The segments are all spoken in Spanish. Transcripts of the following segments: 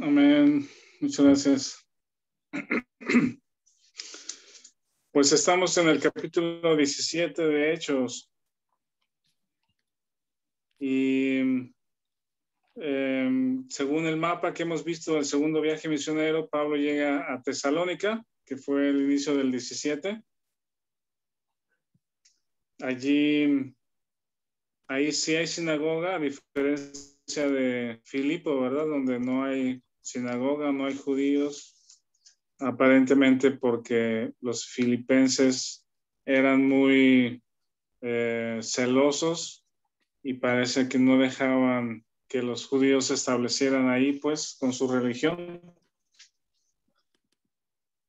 Amén. Muchas gracias. Pues estamos en el capítulo 17 de Hechos. Y según el mapa que hemos visto del segundo viaje misionero, Pablo llega a Tesalónica, que fue el inicio del 17. Ahí sí hay sinagoga, a diferencia de Filipo, ¿verdad? Donde no hay sinagoga, no hay judíos, aparentemente porque los filipenses eran muy celosos y parece que no dejaban que los judíos se establecieran ahí, pues, con su religión.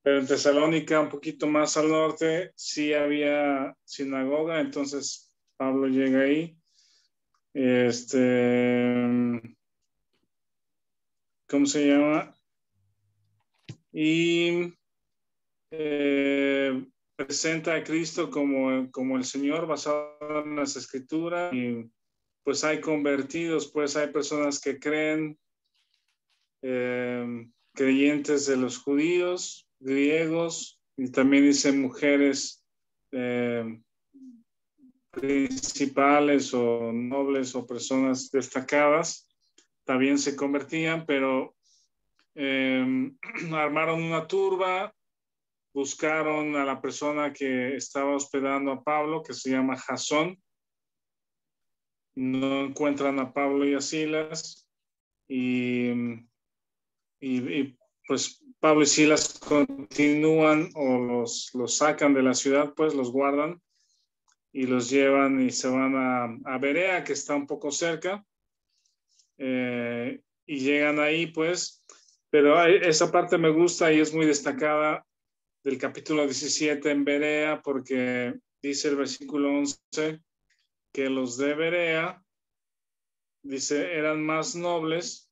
Pero en Tesalónica, un poquito más al norte, sí había sinagoga, entonces Pablo llega ahí. ¿Cómo se llama? Y presenta a Cristo como el Señor basado en las Escrituras. Y pues hay convertidos, pues hay personas que creen, creyentes de los judíos, griegos, y también dice mujeres principales o nobles o personas destacadas, también se convertían, pero armaron una turba, buscaron a la persona que estaba hospedando a Pablo, que se llama Jasón. No encuentran a Pablo y a Silas, y pues Pablo y Silas continúan o los sacan de la ciudad, pues los guardan y los llevan y se van a Berea, que está un poco cerca, y llegan ahí, pues, pero esa parte me gusta y es muy destacada del capítulo 17 en Berea, porque dice el versículo 11 que los de Berea, dice, eran más nobles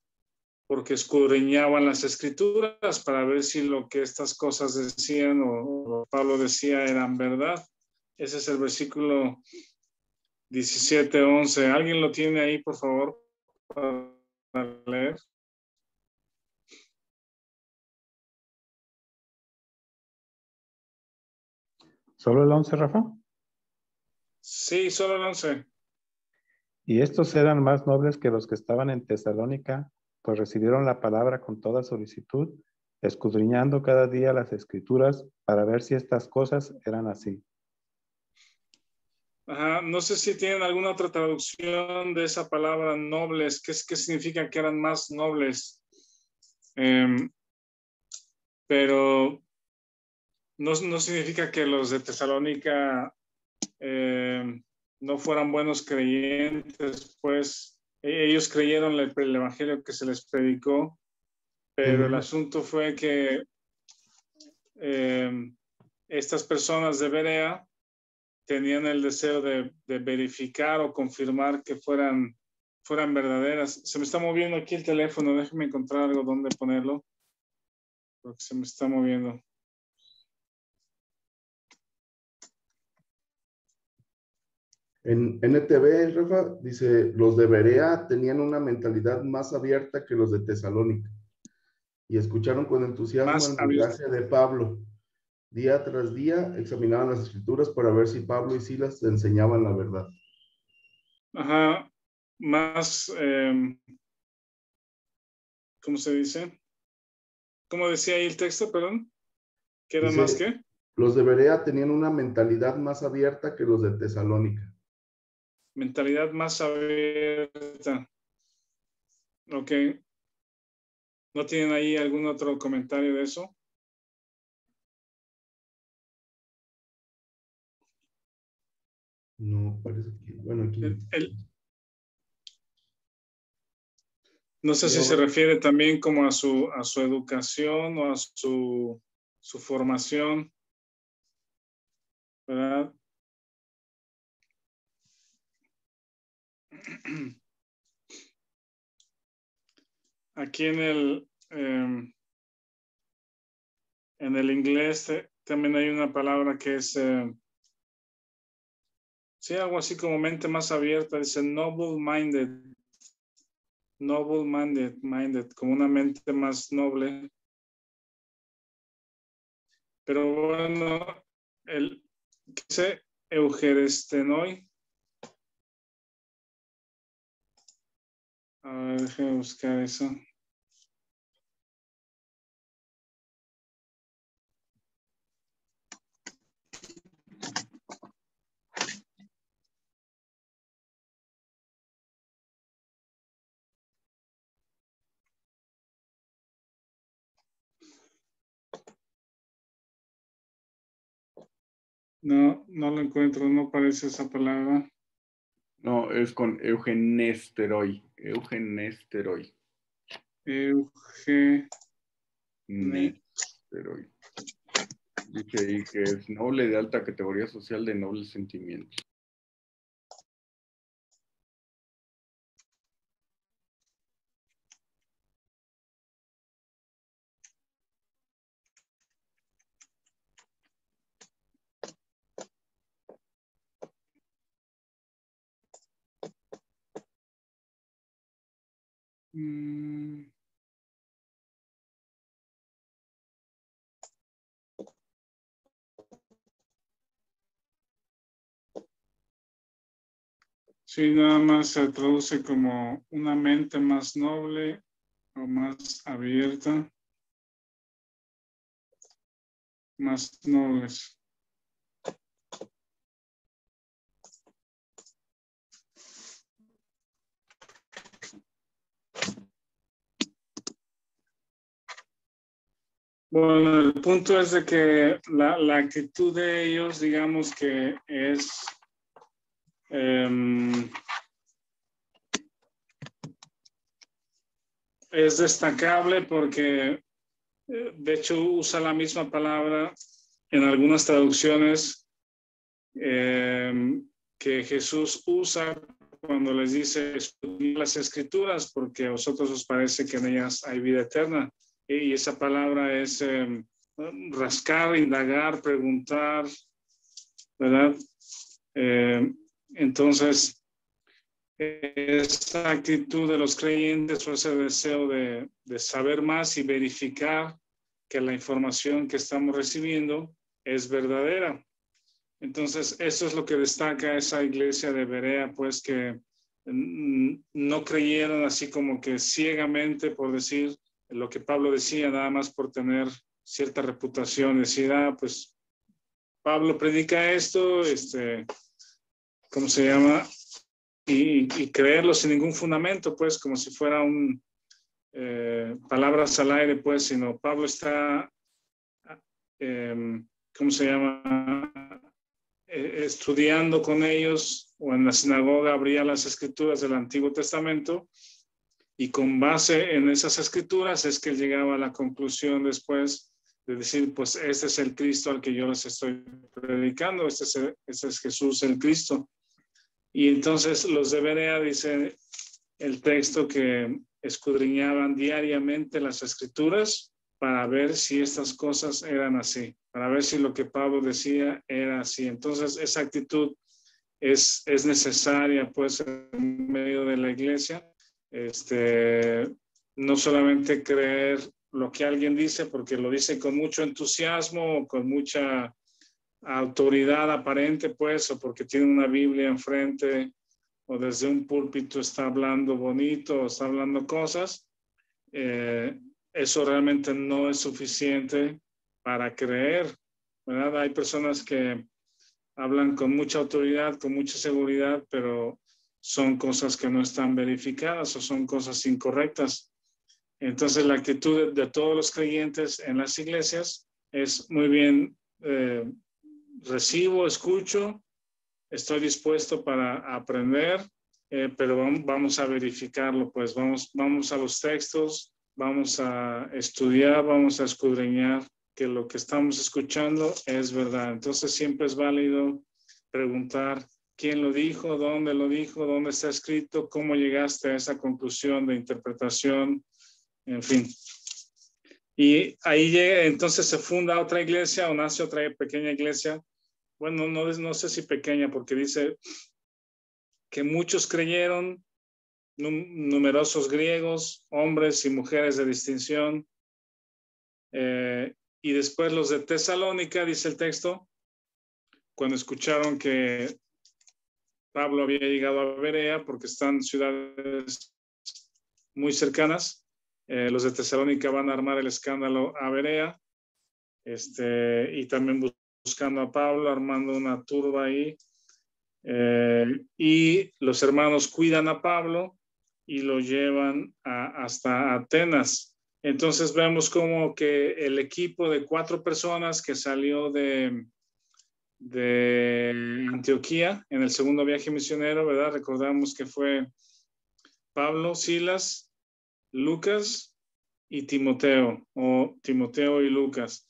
porque escudriñaban las escrituras para ver si lo que estas cosas decían o Pablo decía eran verdad. Ese es el versículo 17-11. ¿Alguien lo tiene ahí, por favor, para leer? ¿Solo el 11, Rafa? Sí, solo el 11. Y estos eran más nobles que los que estaban en Tesalónica, pues recibieron la palabra con toda solicitud, escudriñando cada día las escrituras para ver si estas cosas eran así. Ajá, no sé si tienen alguna otra traducción de esa palabra nobles. ¿Qué significa que eran más nobles? Pero no significa que los de Tesalónica no fueran buenos creyentes, pues ellos creyeron el evangelio que se les predicó, pero el asunto fue que estas personas de Berea tenían el deseo de verificar o confirmar que fueran verdaderas. Se me está moviendo aquí el teléfono, déjeme encontrar algo donde ponerlo, porque se me está moviendo. En NTV, Rafa, dice, los de Berea tenían una mentalidad más abierta que los de Tesalónica y escucharon con entusiasmo el mensaje de Pablo. Día tras día examinaban las escrituras para ver si Pablo y Silas enseñaban la verdad. Ajá, más, ¿cómo se dice? ¿Cómo decía ahí el texto, perdón? ¿Qué era más qué? Los de Berea tenían una mentalidad más abierta que los de Tesalónica. Mentalidad más abierta. Ok. ¿No tienen ahí algún otro comentario de eso? No, parece que, bueno, aquí. No sé si se refiere también como a su educación o a su formación, ¿verdad? Aquí en el inglés también hay una palabra que es, sí, algo así como mente más abierta, dice noble-minded. minded, como una mente más noble. Pero bueno, el que dice eugerestenoi. A ver, déjame buscar eso. No, no lo encuentro, no aparece esa palabra. No, es con eugenesteroi. Eugenesteroi. Eugenesteroi. Dice ahí que es noble, de alta categoría social, de nobles sentimientos. Sí, nada más se traduce como una mente más noble o más abierta, más nobles. Bueno, el punto es de que la actitud de ellos, digamos que es destacable porque, de hecho, usa la misma palabra en algunas traducciones que Jesús usa cuando les dice estudiar las escrituras porque a vosotros os parece que en ellas hay vida eterna. Y esa palabra es rascar, indagar, preguntar, ¿verdad? Entonces, esa actitud de los creyentes o ese deseo de saber más y verificar que la información que estamos recibiendo es verdadera. Entonces, eso es lo que destaca esa iglesia de Berea, pues que no creyeron así como que ciegamente por decir lo que Pablo decía, nada más por tener cierta reputación, decir, pues Pablo predica esto, ¿cómo se llama? Y creerlo sin ningún fundamento, pues como si fuera palabras al aire, pues, sino Pablo está, ¿cómo se llama? Estudiando con ellos o en la sinagoga abría las escrituras del Antiguo Testamento y con base en esas escrituras es que él llegaba a la conclusión después de decir, pues este es el Cristo al que yo les estoy predicando, este es Jesús el Cristo. Y entonces los de Berea, dice el texto, que escudriñaban diariamente las escrituras para ver si estas cosas eran así, para ver si lo que Pablo decía era así. Entonces, esa actitud es necesaria, pues, en medio de la iglesia. No solamente creer lo que alguien dice, porque lo dice con mucho entusiasmo, con mucha autoridad aparente, pues, o porque tiene una Biblia enfrente, o desde un púlpito está hablando bonito, o está hablando cosas. Eso realmente no es suficiente para creer, ¿verdad? Hay personas que hablan con mucha autoridad, con mucha seguridad, pero son cosas que no están verificadas o son cosas incorrectas. Entonces, la actitud de todos los creyentes en las iglesias es muy bien, recibo, escucho, estoy dispuesto para aprender, pero vamos a verificarlo, pues vamos a los textos, vamos a estudiar, vamos a escudriñar que lo que estamos escuchando es verdad. Entonces siempre es válido preguntar quién lo dijo, dónde está escrito, cómo llegaste a esa conclusión de interpretación, en fin. Y ahí llega, entonces se funda otra iglesia o nace otra pequeña iglesia. Bueno, no sé si pequeña, porque dice que muchos creyeron numerosos griegos, hombres y mujeres de distinción. Y después los de Tesalónica, dice el texto, cuando escucharon que Pablo había llegado a Berea, porque están ciudades muy cercanas, los de Tesalónica van a armar el escándalo a Berea, y también buscando a Pablo, armando una turba ahí. Y los hermanos cuidan a Pablo y lo llevan hasta Atenas. Entonces vemos como que el equipo de 4 personas que salió de Antioquía en el segundo viaje misionero, ¿verdad? Recordamos que fue Pablo, Silas, Lucas y Timoteo, o Timoteo y Lucas.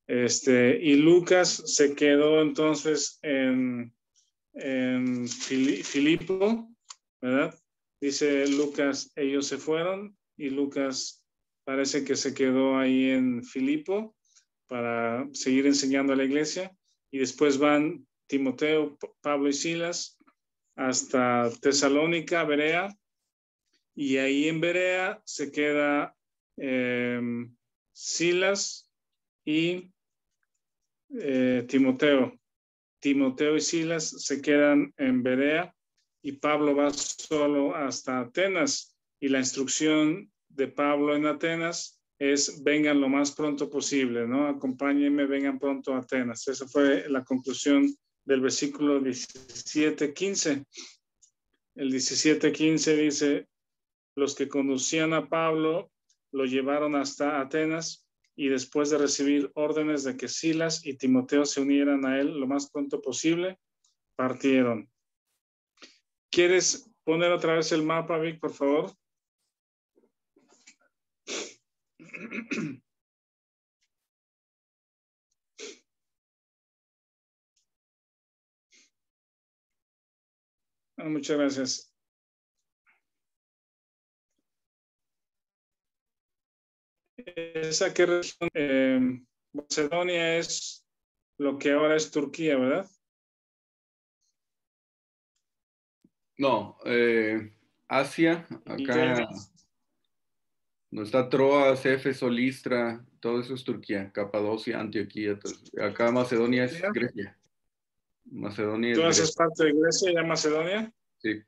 Y Lucas se quedó entonces en Filipo, ¿verdad? Dice Lucas, ellos se fueron y Lucas parece que se quedó ahí en Filipo para seguir enseñando a la iglesia, y después van Timoteo, Pablo y Silas hasta Tesalónica, Berea, y ahí en Berea se queda Silas y Timoteo. Timoteo y Silas se quedan en Berea y Pablo va solo hasta Atenas, y la instrucción de Pablo en Atenas es: vengan lo más pronto posible, ¿no? Acompáñenme, vengan pronto a Atenas. Esa fue la conclusión del versículo 17-15. El 17-15 dice: los que conducían a Pablo lo llevaron hasta Atenas, y después de recibir órdenes de que Silas y Timoteo se unieran a él lo más pronto posible, partieron. ¿Quieres poner otra vez el mapa, Vic, por favor? Muchas gracias. ¿Esa qué región? Macedonia es lo que ahora es Turquía, ¿verdad? No, Asia, acá no está Troas, Éfeso, Listra, todo eso es Turquía, Capadocia, Antioquía. Acá Macedonia es Grecia. Macedonia ¿Tú es haces Grecia. parte de Grecia y de Macedonia? Sí.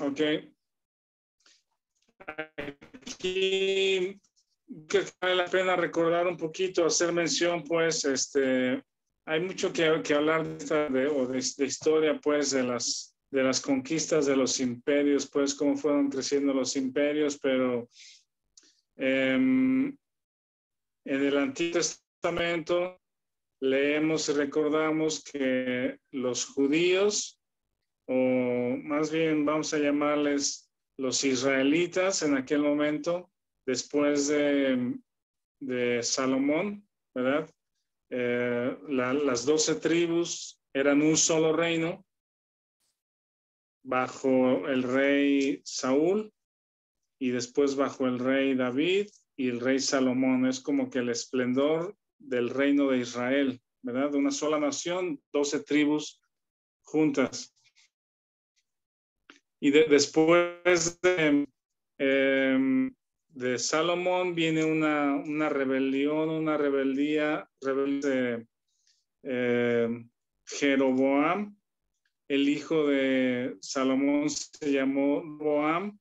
Ok. Aquí que vale la pena recordar un poquito, hacer mención, pues, hay mucho que hablar de historia, pues, de las conquistas de los imperios, pues, cómo fueron creciendo los imperios, pero en el Antiguo Testamento leemos y recordamos que los judíos, o más bien vamos a llamarles los israelitas en aquel momento, después de Salomón, ¿verdad? Las 12 tribus eran un solo reino bajo el rey Saúl, y después bajo el rey David y el rey Salomón. Es como que el esplendor del reino de Israel, ¿verdad? De una sola nación, 12 tribus juntas. Y después de Salomón viene una rebelión, una rebeldía de Jeroboam. El hijo de Salomón se llamó Boam,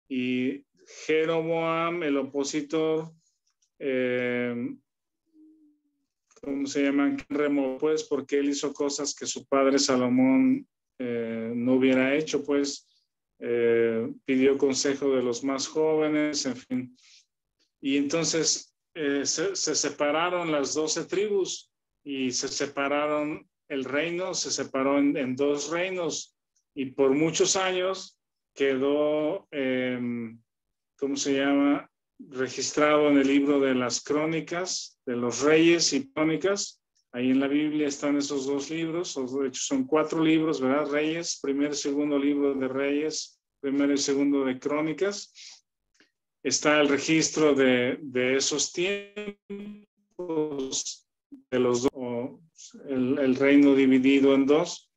y Jeroboam, el opositor, ¿cómo se llama? Pues porque él hizo cosas que su padre Salomón no hubiera hecho, pues pidió consejo de los más jóvenes, en fin. Y entonces se separaron las 12 tribus, y se separaron el reino, se separó en 2 reinos, y por muchos años quedó, ¿cómo se llama? Registrado en el libro de las crónicas, de los reyes y crónicas. Ahí en la Biblia están esos 2 libros, de hecho son 4 libros, ¿verdad? Reyes, primer y segundo libro de Reyes, primero y segundo de Crónicas. Está el registro de esos tiempos, de los dos, el reino dividido en 2.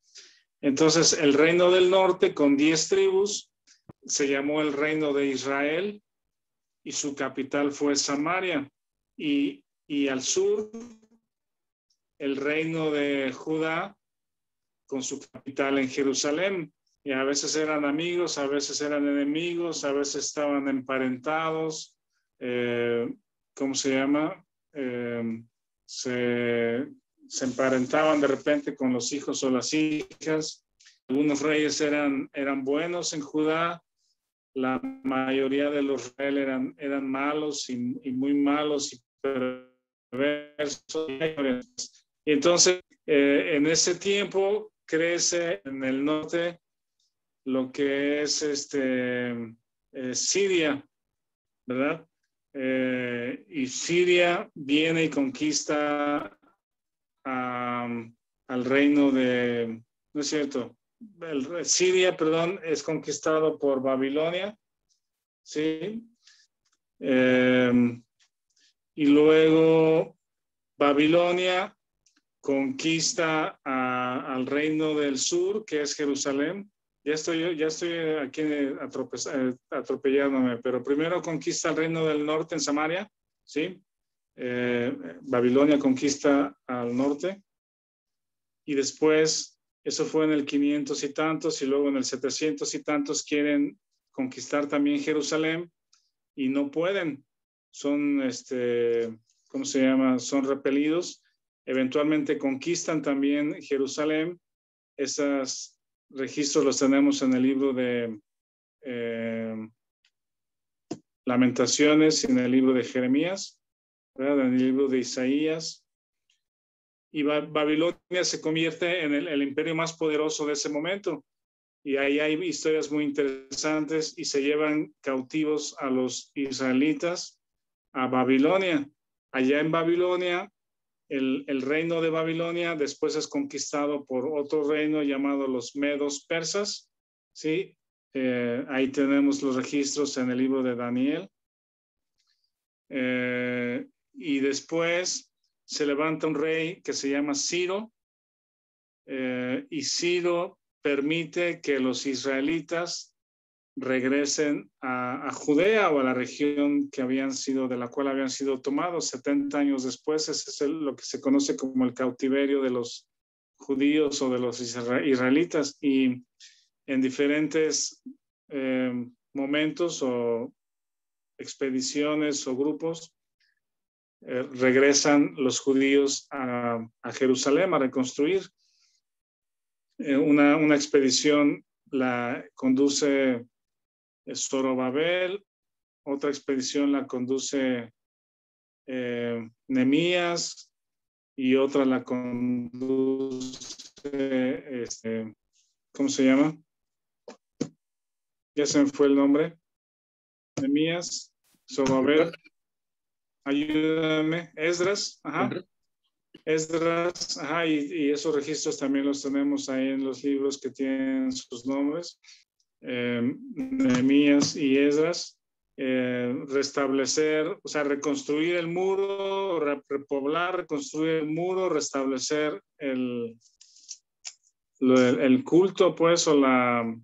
Entonces, el reino del norte, con 10 tribus, se llamó el reino de Israel y su capital fue Samaria. Y al sur, el reino de Judá, con su capital en Jerusalén. Y a veces eran amigos, a veces eran enemigos, a veces estaban emparentados. ¿Cómo se llama? Se emparentaban de repente con los hijos o las hijas. Algunos reyes eran buenos en Judá. La mayoría de los reyes eran malos y muy malos y perversos. Y entonces, en ese tiempo crece en el norte lo que es Siria, ¿verdad? Y Siria viene y conquista al reino de, ¿no es cierto? Siria, perdón, es conquistado por Babilonia, ¿sí? Y luego Babilonia conquista al reino del sur, que es Jerusalén. Ya estoy aquí atropellándome, pero primero conquista el reino del norte en Samaria, ¿sí? Babilonia conquista al norte y después, eso fue en el 500 y tantos, y luego en el 700 y tantos quieren conquistar también Jerusalén y no pueden. Son, ¿cómo se llama? Son repelidos. Eventualmente conquistan también Jerusalén. Esos registros los tenemos en el libro de Lamentaciones y en el libro de Jeremías, ¿verdad? En el libro de Isaías. Y Babilonia se convierte en el imperio más poderoso de ese momento. Y ahí hay historias muy interesantes y se llevan cautivos a los israelitas a Babilonia. Allá en Babilonia, el reino de Babilonia después es conquistado por otro reino llamado los Medos Persas, ¿sí? Ahí tenemos los registros en el libro de Daniel. Y después se levanta un rey que se llama Ciro, y Ciro permite que los israelitas regresen a Judea o a la región de la cual habían sido tomados 70 años después. Ese es lo que se conoce como el cautiverio de los judíos o de los israelitas, y en diferentes momentos o expediciones o grupos regresan los judíos a Jerusalén a reconstruir. Una expedición la conduce Zorobabel, otra expedición la conduce Nehemías y otra la conduce, ¿cómo se llama? Ya se me fue el nombre. Nehemías, Zorobabel, ayúdame, Esdras, ajá. Esdras, ajá, y esos registros también los tenemos ahí en los libros que tienen sus nombres, Nehemías y Esdras. Restablecer, o sea, reconstruir el muro, repoblar, reconstruir el muro, restablecer el culto, pues, o la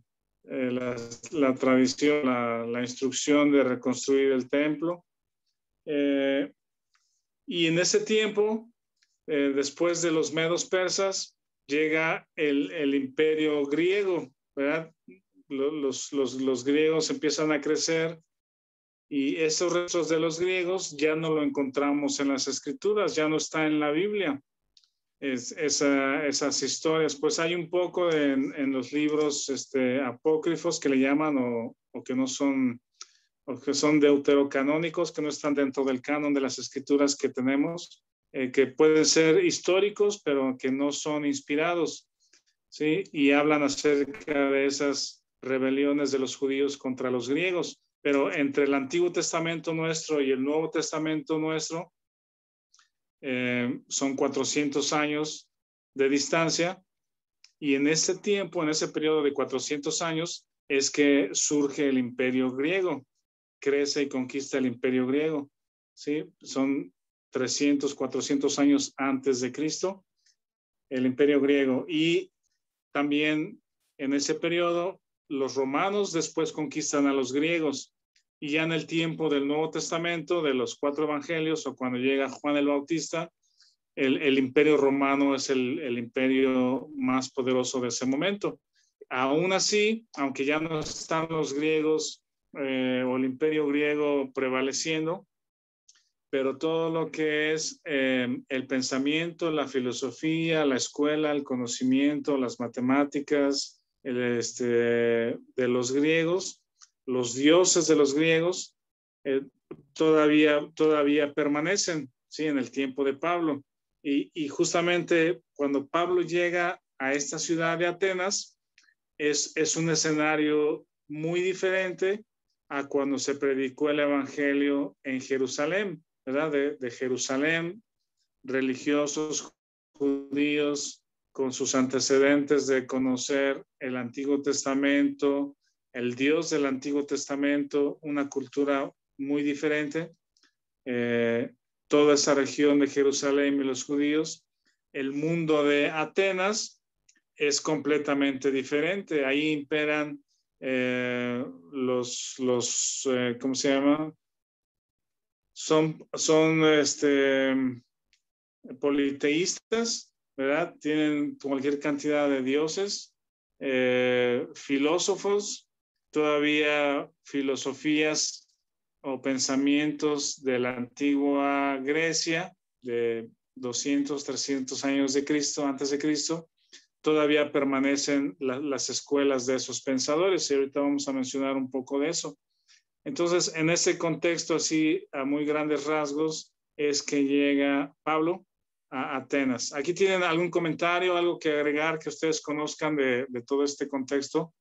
tradición, la instrucción de reconstruir el templo. Y en ese tiempo, después de los medos persas, llega el imperio griego, ¿verdad? Los griegos empiezan a crecer y esos restos de los griegos ya no lo encontramos en las escrituras, ya no está en la Biblia. Esas historias, pues hay un poco en los libros apócrifos que le llaman o que no son, o que son deuterocanónicos, que no están dentro del canon de las escrituras que tenemos, que pueden ser históricos, pero que no son inspirados, ¿sí? Y hablan acerca de esas rebeliones de los judíos contra los griegos. Pero entre el Antiguo Testamento nuestro y el Nuevo Testamento nuestro son 400 años de distancia, y en ese tiempo, en ese periodo de 400 años, es que surge el imperio griego, crece y conquista el imperio griego, ¿sí? Son 300, 400 años antes de Cristo, el imperio griego. Y también en ese periodo los romanos después conquistan a los griegos, y ya en el tiempo del Nuevo Testamento, de los 4 evangelios, o cuando llega Juan el Bautista, el imperio romano es el imperio más poderoso de ese momento. Aún así, aunque ya no están los griegos o el imperio griego prevaleciendo, pero todo lo que es el pensamiento, la filosofía, la escuela, el conocimiento, las matemáticas de los griegos, los dioses de los griegos, todavía permanecen, ¿sí? En el tiempo de Pablo. Y justamente cuando Pablo llega a esta ciudad de Atenas, es un escenario muy diferente a cuando se predicó el evangelio en Jerusalén, ¿verdad? De Jerusalén, religiosos judíos con sus antecedentes de conocer el Antiguo Testamento, el Dios del Antiguo Testamento, una cultura muy diferente. Toda esa región de Jerusalén y los judíos, el mundo de Atenas es completamente diferente. Ahí imperan ¿cómo se llama? Son politeístas, ¿verdad? Tienen cualquier cantidad de dioses, filósofos, todavía filosofías o pensamientos de la antigua Grecia, de 200, 300 años de Cristo, antes de Cristo, todavía permanecen las escuelas de esos pensadores, y ahorita vamos a mencionar un poco de eso. Entonces, en ese contexto, así a muy grandes rasgos, es que llega Pablo a Atenas. ¿Aquí tienen algún comentario, algo que agregar que ustedes conozcan de todo este contexto?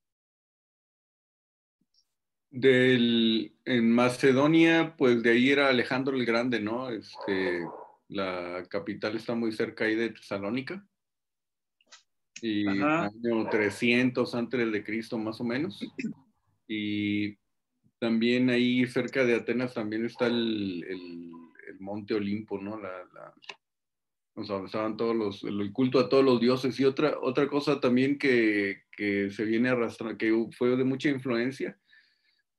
En Macedonia, pues de ahí era Alejandro el Grande, ¿no? La capital está muy cerca ahí de Tesalónica. Y año 300 antes de Cristo, más o menos. Y también ahí cerca de Atenas también está el monte Olimpo, ¿no? O sea, estaban todos el culto a todos los dioses. Y otra cosa también que se viene arrastrando, que fue de mucha influencia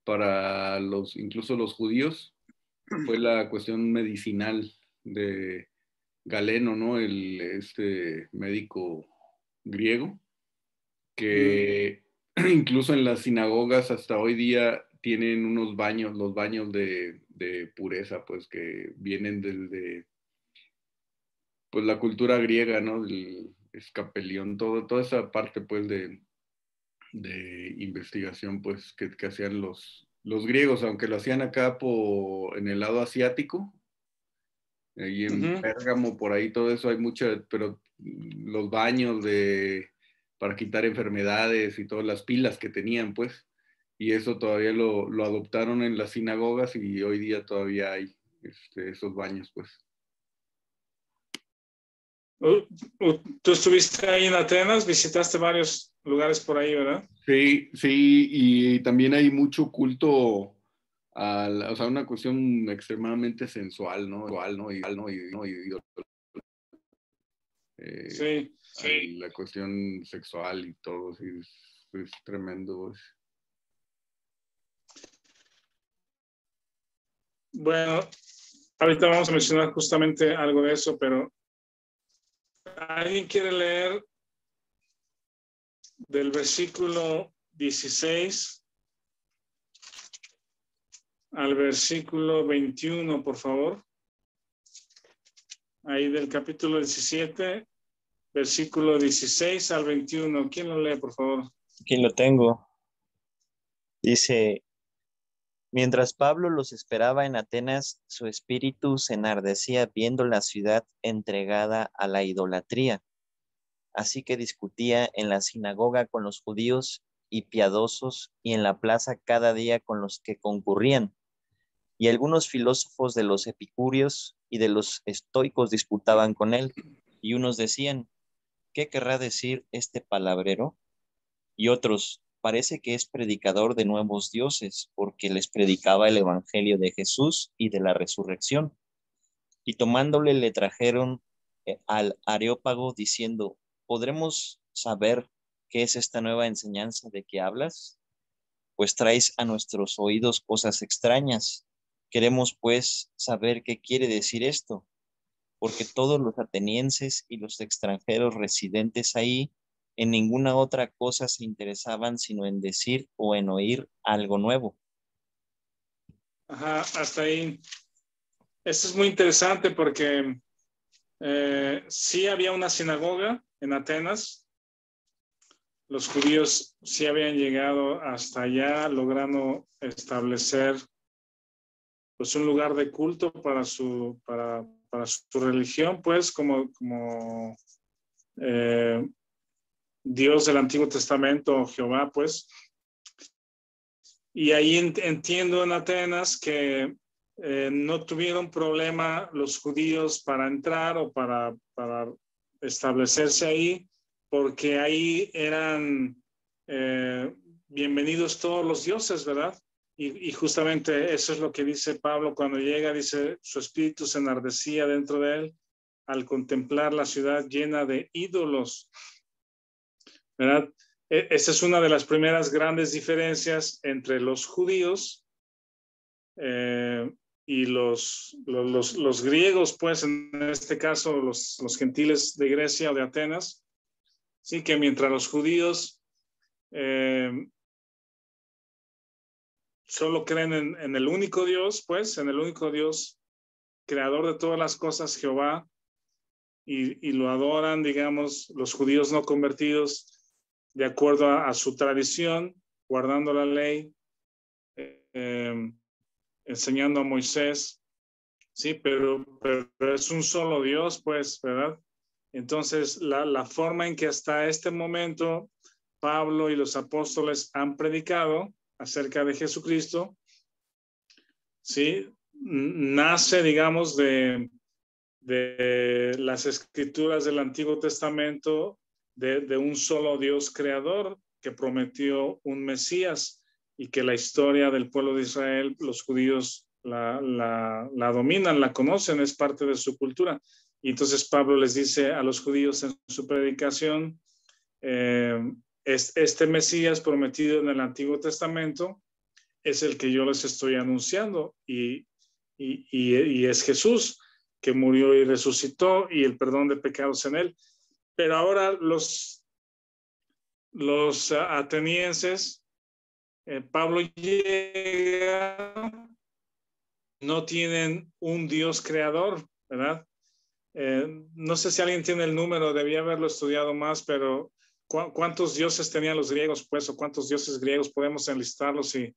para incluso los judíos, fue la cuestión medicinal de Galeno, ¿no? Este médico griego, que incluso en las sinagogas hasta hoy día tienen unos baños, los baños de pureza, pues que vienen desde pues la cultura griega, ¿no? Del escapelión, toda esa parte pues de investigación pues que hacían los griegos, aunque lo hacían acá en el lado asiático, y en Pérgamo, por ahí todo eso hay pero los baños para quitar enfermedades y todas las pilas que tenían, pues, y eso todavía lo adoptaron en las sinagogas y hoy día todavía hay esos baños, pues. Tú estuviste ahí en Atenas, visitaste varios lugares por ahí, ¿verdad? Sí, y también hay mucho culto o sea, una cuestión extremadamente sensual, ¿no? Sí. La cuestión sexual y todo, sí, es tremendo. Bueno, ahorita vamos a mencionar justamente algo de eso, pero ¿alguien quiere leer del versículo 16 al versículo 21, por favor? Ahí del capítulo 17, versículo 16 al 21. ¿Quién lo lee, por favor? Aquí lo tengo. Dice: mientras Pablo los esperaba en Atenas, su espíritu se enardecía viendo la ciudad entregada a la idolatría. Así que discutía en la sinagoga con los judíos y piadosos, y en la plaza cada día con los que concurrían. Y algunos filósofos de los epicúreos y de los estoicos disputaban con él, y unos decían: ¿qué querrá decir este palabrero? Y otros: parece que es predicador de nuevos dioses, porque les predicaba el evangelio de Jesús y de la resurrección. Y tomándole le trajeron al Areópago diciendo: ¿podremos saber ¿qué es esta nueva enseñanza de que hablas? Pues traes a nuestros oídos cosas extrañas. Queremos pues saber qué quiere decir esto, porque todos los atenienses y los extranjeros residentes ahí en ninguna otra cosa se interesaban sino en decir o en oír algo nuevo. Ajá, hasta ahí. Esto es muy interesante porque sí había una sinagoga en Atenas. Los judíos sí habían llegado hasta allá, logrando establecer pues un lugar de culto para su religión, pues como Dios del Antiguo Testamento, Jehová, pues. Y ahí entiendo en Atenas que no tuvieron problema los judíos para entrar o para establecerse ahí, porque ahí eran bienvenidos todos los dioses, ¿verdad? Y justamente eso es lo que dice Pablo cuando llega, dice, su espíritu se enardecía dentro de él al contemplar la ciudad llena de ídolos, ¿verdad? Esa es una de las primeras grandes diferencias entre los judíos y los griegos, pues en este caso los gentiles de Grecia o de Atenas, sí, que mientras los judíos solo creen en el único Dios, pues en el único Dios, creador de todas las cosas, Jehová, y lo adoran, digamos, los judíos no convertidos, de acuerdo a su tradición, guardando la ley, enseñando a Moisés, sí, pero es un solo Dios, pues, ¿verdad? Entonces, la forma en que hasta este momento Pablo y los apóstoles han predicado acerca de Jesucristo, sí, nace, digamos, de las escrituras del Antiguo Testamento, de un solo Dios creador que prometió un Mesías y que la historia del pueblo de Israel, los judíos la dominan, la conocen, es parte de su cultura. Y entonces Pablo les dice a los judíos en su predicación, este Mesías prometido en el Antiguo Testamento es el que yo les estoy anunciando y es Jesús, que murió y resucitó, y el perdón de pecados en él. Pero ahora los atenienses, Pablo llega, no tienen un Dios creador, ¿verdad? No sé si alguien tiene el número, debía haberlo estudiado más, pero ¿cuántos dioses tenían los griegos, pues, o cuántos dioses griegos podemos enlistarlos? Y,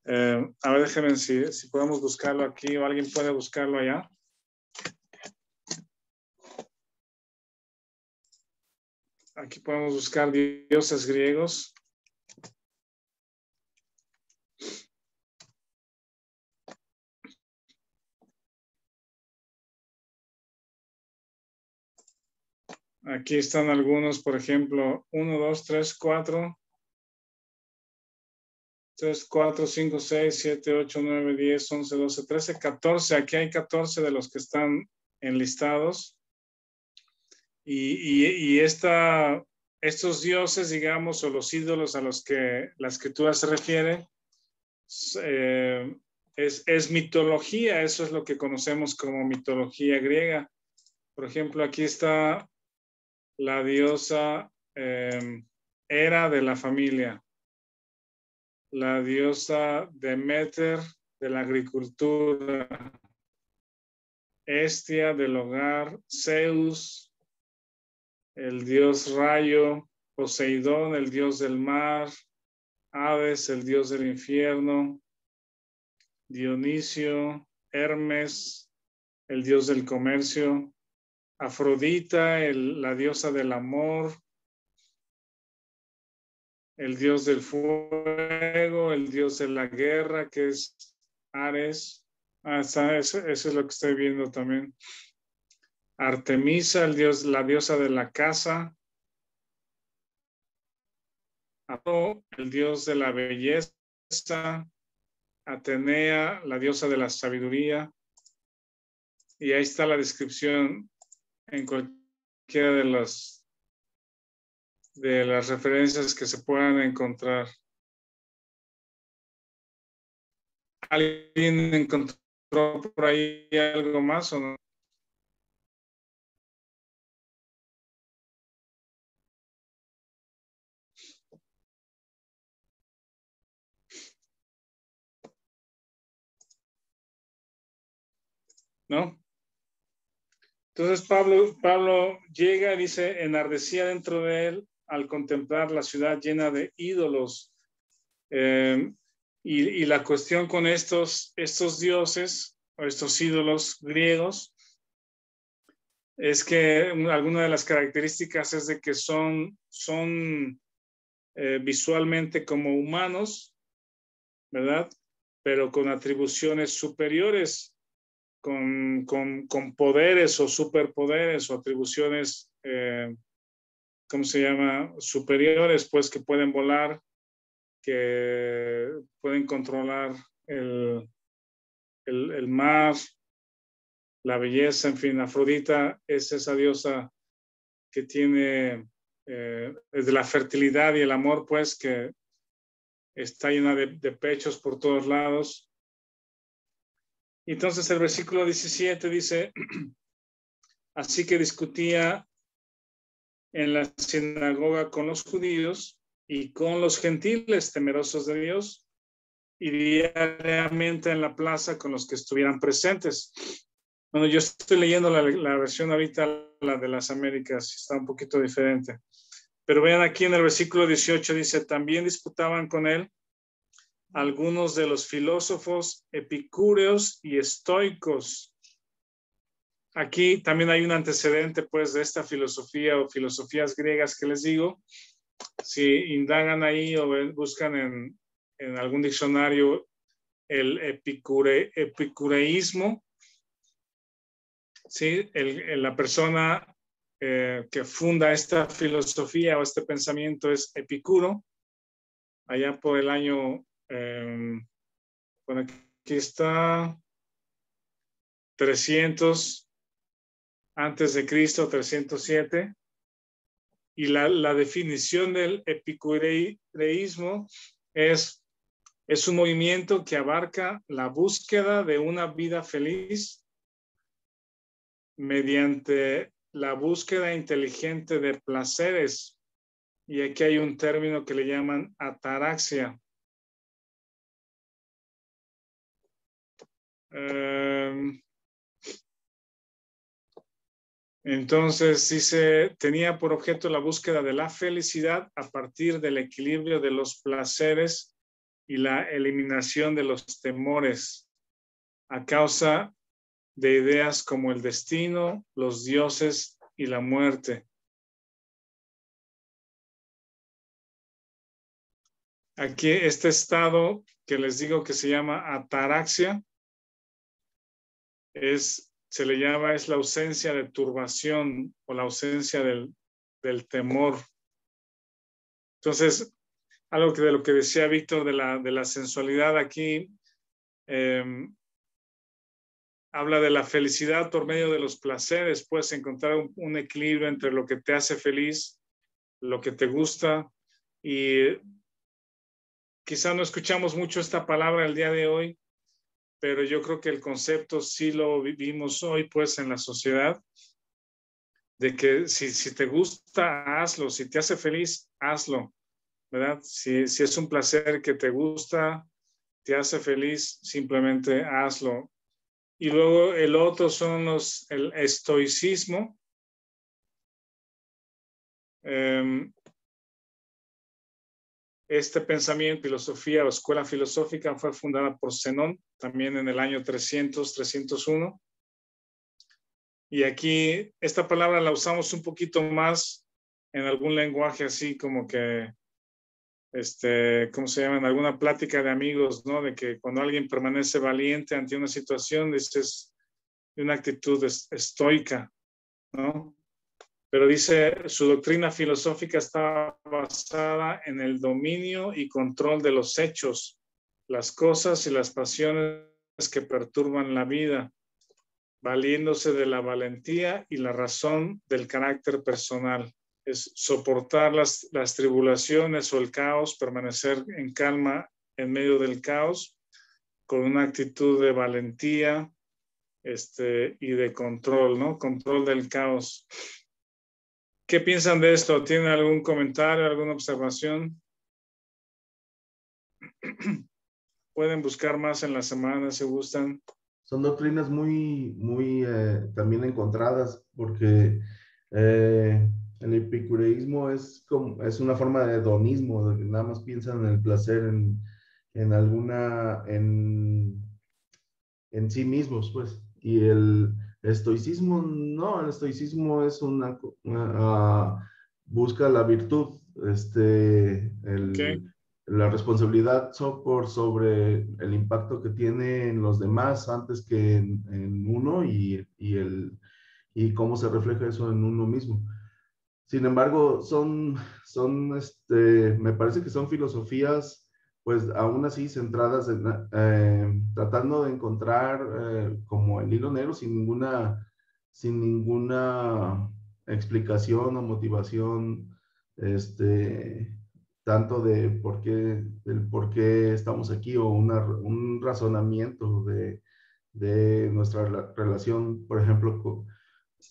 a ver, déjenme si podemos buscarlo aquí o alguien puede buscarlo allá. Aquí podemos buscar dioses griegos. Aquí están algunos, por ejemplo, 1, 2, 3, 4. 3, 4, 5, 6, 7, 8, 9, 10, 11, 12, 13, 14. Aquí hay 14 de los que están enlistados. Y estos dioses, digamos, o los ídolos a los que la escritura se refiere, es mitología. Eso es lo que conocemos como mitología griega. Por ejemplo, aquí está la diosa Hera de la familia, la diosa Demeter de la agricultura, Hestia del hogar, Zeus, el dios rayo, Poseidón, el dios del mar, Hades, el dios del infierno, Dionisio, Hermes, el dios del comercio, Afrodita, la diosa del amor, el dios del fuego, el dios de la guerra, que es Ares. Eso es lo que estoy viendo también. Artemisa, la diosa de la casa. Apolo, el dios de la belleza. Atenea, la diosa de la sabiduría. Y ahí está la descripción en cualquiera de de las referencias que se puedan encontrar. ¿Alguien encontró por ahí algo más o no? ¿No? Entonces Pablo llega, dice, enardecía dentro de él al contemplar la ciudad llena de ídolos. Y la cuestión con estos dioses o estos ídolos griegos es que alguna de las características es de que son visualmente como humanos, ¿verdad? Pero con atribuciones superiores, con poderes o superpoderes o atribuciones, ¿cómo se llama? Superiores, pues que pueden volar, que pueden controlar el mar, la belleza, en fin. Afrodita es esa diosa que tiene de la fertilidad y el amor, pues, que está llena de pechos por todos lados. Entonces el versículo 17 dice, así que discutía en la sinagoga con los judíos y con los gentiles temerosos de Dios, y diariamente en la plaza con los que estuvieran presentes. Bueno, yo estoy leyendo la versión ahorita, la de las Américas, está un poquito diferente. Pero vean aquí en el versículo 18 dice, también disputaban con él algunos de los filósofos epicúreos y estoicos. Aquí también hay un antecedente, pues, de esta filosofía o filosofías griegas que les digo. Si indagan ahí o buscan en algún diccionario el epicureísmo, ¿sí? La persona que funda esta filosofía o este pensamiento es Epicuro, allá por el año, bueno, aquí está, 300 antes de Cristo, 307, y la definición del epicureísmo es un movimiento que abarca la búsqueda de una vida feliz mediante la búsqueda inteligente de placeres. Y aquí hay un término que le llaman ataraxia. Entonces dice, tenía por objeto la búsqueda de la felicidad a partir del equilibrio de los placeres y la eliminación de los temores a causa de ideas como el destino, los dioses y la muerte. Aquí este estado que les digo que se llama ataraxia se le llama, es la ausencia de turbación o la ausencia del temor. Entonces, algo de lo que decía Víctor de la sensualidad aquí, habla de la felicidad por medio de los placeres. Puedes encontrar un equilibrio entre lo que te hace feliz, lo que te gusta, y quizá no escuchamos mucho esta palabra el día de hoy, pero yo creo que el concepto sí lo vivimos hoy, pues, en la sociedad, de que si te gusta, hazlo, si te hace feliz, hazlo, ¿verdad? Si es un placer que te gusta, te hace feliz, simplemente hazlo. Y luego el otro son el estoicismo. Este pensamiento, filosofía o escuela filosófica fue fundada por Zenón, también en el año 301. Y aquí esta palabra la usamos un poquito más en algún lenguaje así como que, ¿cómo se llama? En alguna plática de amigos, ¿no? De que cuando alguien permanece valiente ante una situación, dices, una actitud estoica, ¿no? Pero dice, su doctrina filosófica está basada en el dominio y control de los hechos, las cosas y las pasiones que perturban la vida, valiéndose de la valentía y la razón del carácter personal. es soportar las tribulaciones o el caos, permanecer en calma en medio del caos, con una actitud de valentía y de control, ¿no? Control del caos. ¿Qué piensan de esto? ¿Tienen algún comentario, alguna observación? Pueden buscar más en la semana si gustan. Son doctrinas muy, muy también encontradas, porque el epicureísmo es una forma de hedonismo, de que nada más piensan en el placer, en sí mismos, pues. Y el estoicismo, no, el estoicismo es busca la virtud, Okay. la responsabilidad sobre el impacto que tiene en los demás antes que en uno y cómo se refleja eso en uno mismo. Sin embargo, me parece que son filosofías, pues aún así centradas tratando de encontrar como el hilo negro sin ninguna explicación o motivación, tanto del por qué estamos aquí o un razonamiento de nuestra relación, por ejemplo,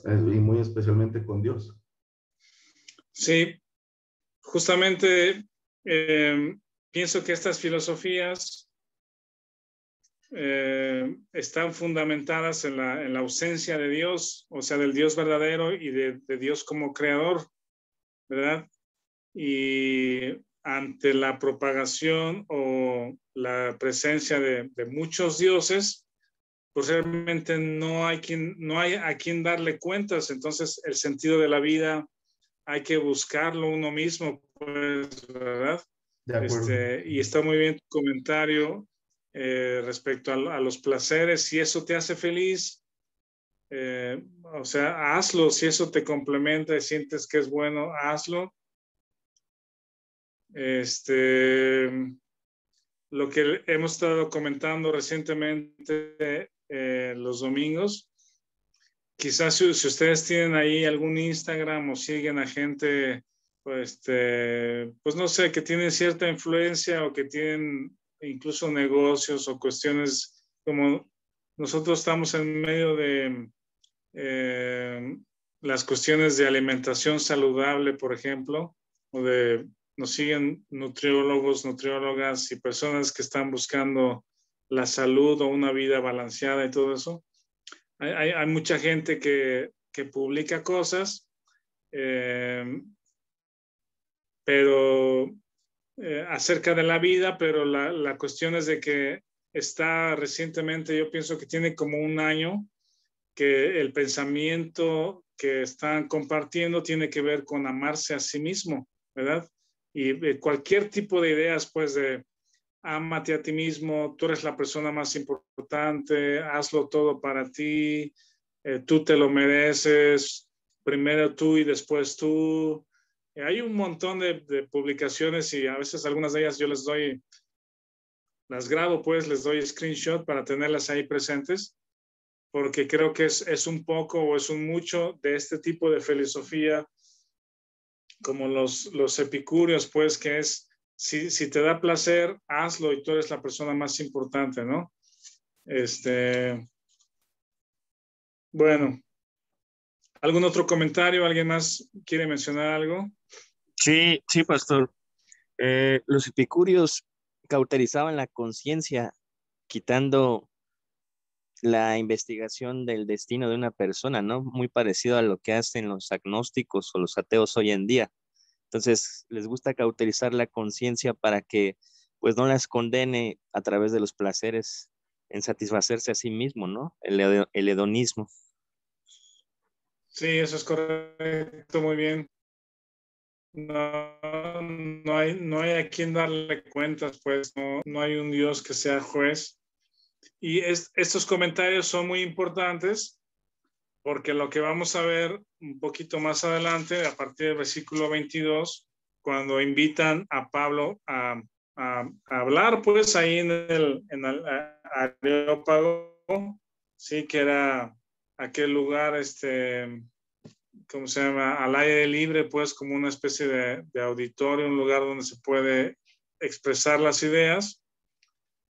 y muy especialmente con Dios. Sí, justamente pienso que estas filosofías están fundamentadas en la ausencia de Dios, o sea, del Dios verdadero y de Dios como creador, ¿verdad? Y ante la propagación o la presencia de muchos dioses, pues realmente no hay a quien darle cuentas. Entonces, el sentido de la vida hay que buscarlo uno mismo, pues, ¿verdad? De acuerdo. Y está muy bien tu comentario respecto a los placeres. Si eso te hace feliz, o sea, hazlo. Si eso te complementa y sientes que es bueno, hazlo. Lo que hemos estado comentando recientemente los domingos, quizás si ustedes tienen ahí algún Instagram o siguen a gente, pues no sé, que tienen cierta influencia o que tienen incluso negocios o cuestiones como nosotros estamos en medio de las cuestiones de alimentación saludable, por ejemplo, o nos siguen nutriólogos, nutriólogas y personas que están buscando la salud o una vida balanceada y todo eso. Hay mucha gente que publica cosas, pero acerca de la vida, pero la cuestión es de que está recientemente, yo pienso que tiene como un año, que el pensamiento que están compartiendo tiene que ver con amarse a sí mismo, ¿verdad? Y cualquier tipo de ideas, pues de ámate a ti mismo, tú eres la persona más importante, hazlo todo para ti, tú te lo mereces, primero tú y después tú. Hay un montón de publicaciones y a veces algunas de ellas yo las grabo, pues les doy screenshot para tenerlas ahí presentes, porque creo que es un poco o es un mucho de este tipo de filosofía, como los epicúreos, pues, que es, si te da placer, hazlo y tú eres la persona más importante, ¿no? Bueno, ¿algún otro comentario? ¿Alguien más quiere mencionar algo? Sí, sí, pastor. Los epicúreos cauterizaban la conciencia, quitando la investigación del destino de una persona, ¿no? Muy parecido a lo que hacen los agnósticos o los ateos hoy en día. Entonces, les gusta cauterizar la conciencia para que, pues, no las condene a través de los placeres en satisfacerse a sí mismo, ¿no? El hedonismo. Sí, eso es correcto, muy bien. No hay a quien darle cuentas, pues, no hay un Dios que sea juez. Y estos comentarios son muy importantes porque lo que vamos a ver un poquito más adelante, a partir del versículo 22, cuando invitan a Pablo a hablar, pues ahí en el Areópago, sí, que era aquel lugar ¿cómo se llama? Al aire libre, pues como una especie de auditorio, un lugar donde se puede expresar las ideas,